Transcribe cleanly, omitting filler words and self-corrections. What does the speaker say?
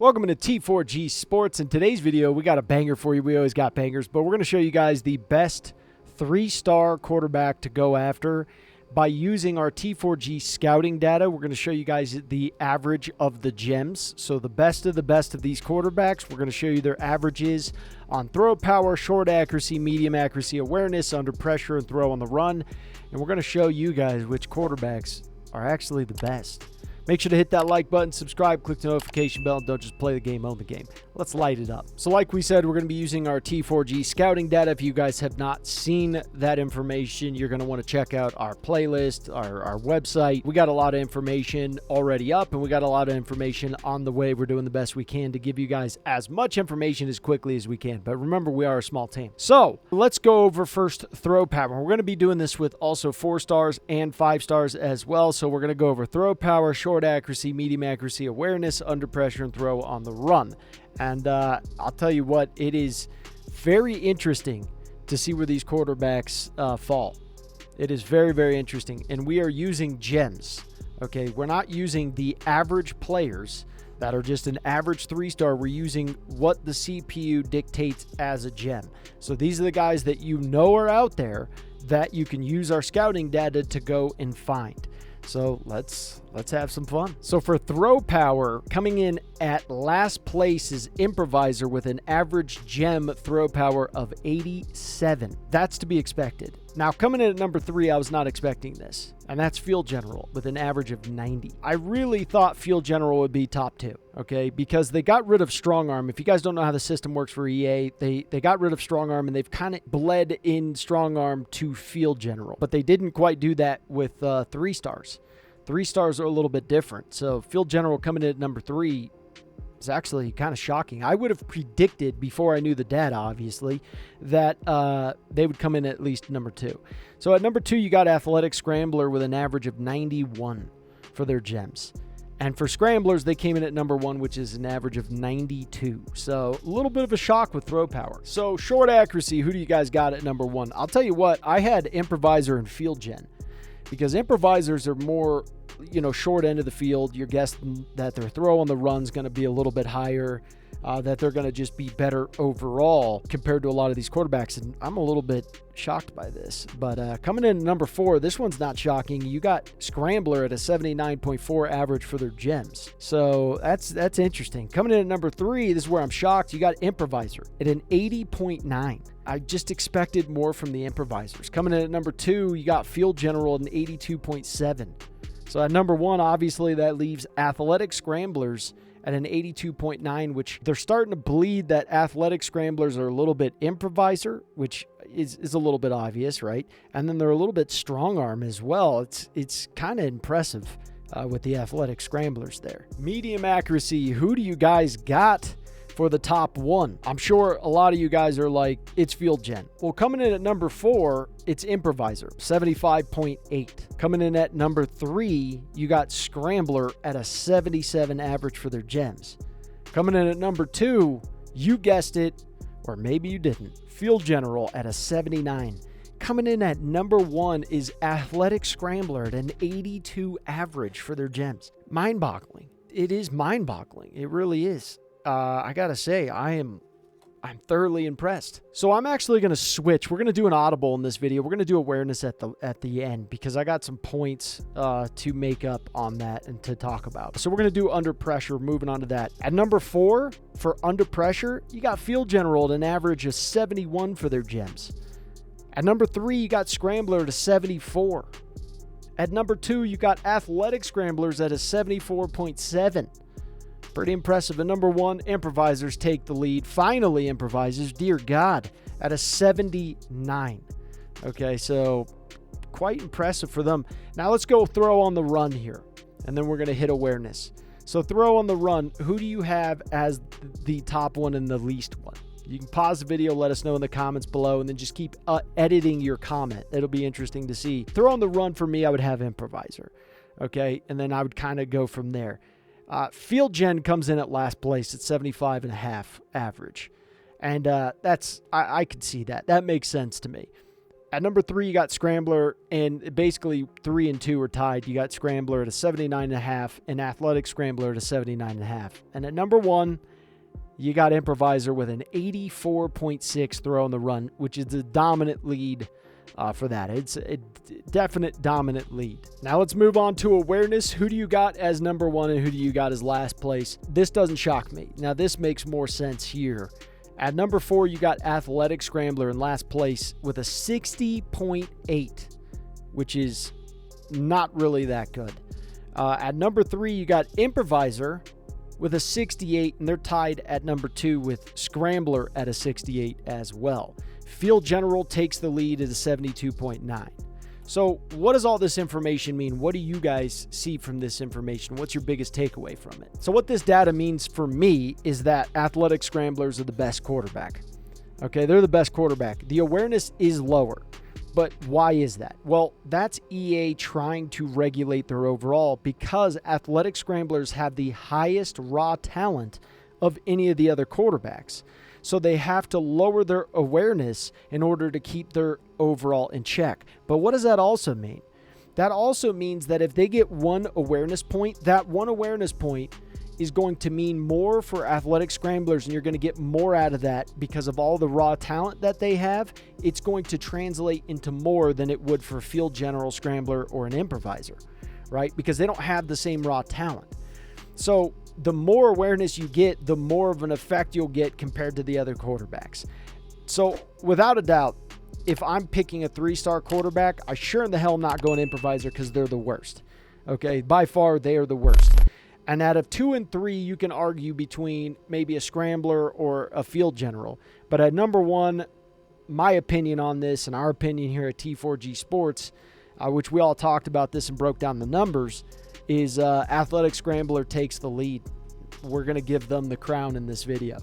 Welcome to T4G Sports. In today's video, we got a banger for you. We always got bangers, but we're going to show you guys the best 3-star quarterback to go after by using our T4G scouting data. We're going to show you guys the average of the gems. So the best of these quarterbacks, we're going to show you their averages on throw power, short accuracy, medium accuracy, awareness, under pressure, and throw on the run. And we're going to show you guys which quarterbacks are actually the best. Make sure to hit that like button, subscribe, click the notification bell, and don't just play the game, own the game. Let's light it up. So like we said, we're going to be using our T4G scouting data. If you guys have not seen that information, you're going to want to check out our playlist, our website. We got a lot of information already up, and we got a lot of information on the way. We're doing the best we can to give you guys as much information as quickly as we can. But remember, we are a small team. So let's go over first throw power. We're going to be doing this with also 4 stars and 5 stars as well. So we're going to go over throw power, short accuracy, medium accuracy, awareness, under pressure, and throw on the run. And I'll tell you what, it is very interesting to see where these quarterbacks fall. It is very, very interesting. And we are using gems, okay? We're not using the average players that are just an average 3-star. We're using what the CPU dictates as a gem. So these are the guys that you know are out there that you can use our scouting data to go and find. So let's have some fun. So for throw power, coming in at last place is Improviser with an average gem throw power of 87. That's to be expected. Now coming in at number 3, I was not expecting this, and that's Field General with an average of 90. I really thought Field General would be top 2, okay, because they got rid of Strong Arm. If you guys don't know how the system works for EA, they got rid of Strong Arm, and they've kind of bled in Strong Arm to Field General, but they didn't quite do that with 3 stars. 3 stars are a little bit different. So Field General coming in at number 3 is actually kind of shocking. I would have predicted, before I knew the data, obviously, that they would come in at least number 2. So at number 2, you got Athletic Scrambler with an average of 91 for their gems. And for Scramblers, they came in at number 1, which is an average of 92. So a little bit of a shock with throw power. So short accuracy, who do you guys got at number 1? I'll tell you what, I had Improviser and Field Gen, because improvisers are more, short end of the field. You're guessing that their throw on the run is going to be a little bit higher, that they're going to just be better overall compared to a lot of these quarterbacks. And I'm a little bit shocked by this. But coming in at number 4, this one's not shocking. You got Scrambler at a 79.4 average for their gems. So that's interesting. Coming in at number 3, this is where I'm shocked. You got Improviser at an 80.9. I just expected more from the improvisers. Coming in at number 2, you got Field General at an 82.7. So at number 1, obviously that leaves Athletic Scramblers at an 82.9, which they're starting to bleed that Athletic Scramblers are a little bit improviser, which is a little bit obvious, right? And then they're a little bit strong arm as well. It's kind of impressive with the Athletic Scramblers there. Medium accuracy, who do you guys got for the top 1? I'm sure a lot of you guys are like, it's Field Gen. Well, coming in at number 4, it's Improviser, 75.8. Coming in at number 3, you got Scrambler at a 77 average for their gems. Coming in at number 2, you guessed it, or maybe you didn't, Field General at a 79. Coming in at number 1 is Athletic Scrambler at an 82 average for their gems. Mind-boggling. It is mind-boggling. It really is. I gotta say, I'm thoroughly impressed. So I'm actually gonna switch. We're gonna do an audible in this video. We're gonna do awareness at the end, because I got some points to make up on that and to talk about. So we're gonna do under pressure. Moving on to that. At number 4 for under pressure, you got Field General at an average of 71 for their gems. At number 3, you got Scrambler at a 74. At number 2, you got Athletic Scramblers at a 74.7. Pretty impressive. At number 1, Improvisers take the lead. Finally, Improvisers, dear God, at a 79. Okay, so quite impressive for them. Now let's go throw on the run here, and then we're going to hit awareness. So throw on the run, who do you have as the top one and the least one? You can pause the video, let us know in the comments below, and then just keep editing your comment. It'll be interesting to see. Throw on the run for me, I would have Improviser. Okay, and then I would kind of go from there. Field Gen comes in at last place at 75.5 average. And I could see that. That makes sense to me. At number 3, you got Scrambler, and basically 3 and 2 are tied. You got Scrambler at a 79.5 and Athletic Scrambler at a 79.5. And at number 1, you got Improviser with an 84.6 throw on the run, which is the dominant lead for that. It's a definite dominant lead. Now let's move on to awareness. Who do you got as number 1 and who do you got as last place? This doesn't shock me. Now this makes more sense here. At number 4, you got Athletic Scrambler in last place with a 60.8, which is not really that good. At number 3, you got Improviser with a 68, and they're tied at number 2 with Scrambler at a 68 as well. Field General takes the lead at a 72.9. So what does all this information mean? What do you guys see from this information? What's your biggest takeaway from it? So what this data means for me is that Athletic Scramblers are the best quarterback. Okay, they're the best quarterback. The awareness is lower. But why is that? Well, that's EA trying to regulate their overall because Athletic Scramblers have the highest raw talent of any of the other quarterbacks. So they have to lower their awareness in order to keep their overall in check. But what does that also mean? That also means that if they get one awareness point, that one awareness point is going to mean more for Athletic Scramblers, and you're going to get more out of that because of all the raw talent that they have. It's going to translate into more than it would for Field General, Scrambler, or an Improviser, right? Because they don't have the same raw talent. So the more awareness you get, the more of an effect you'll get compared to the other quarterbacks. So without a doubt, if I'm picking a 3-star quarterback, I sure in the hell not going Improviser because they're the worst. Okay, by far they are the worst. And out of 2 and 3, you can argue between maybe a Scrambler or a Field General. But at number 1, my opinion on this and our opinion here at T4G Sports, which we all talked about this and broke down the numbers, is Athletic Scrambler takes the lead. We're going to give them the crown in this video.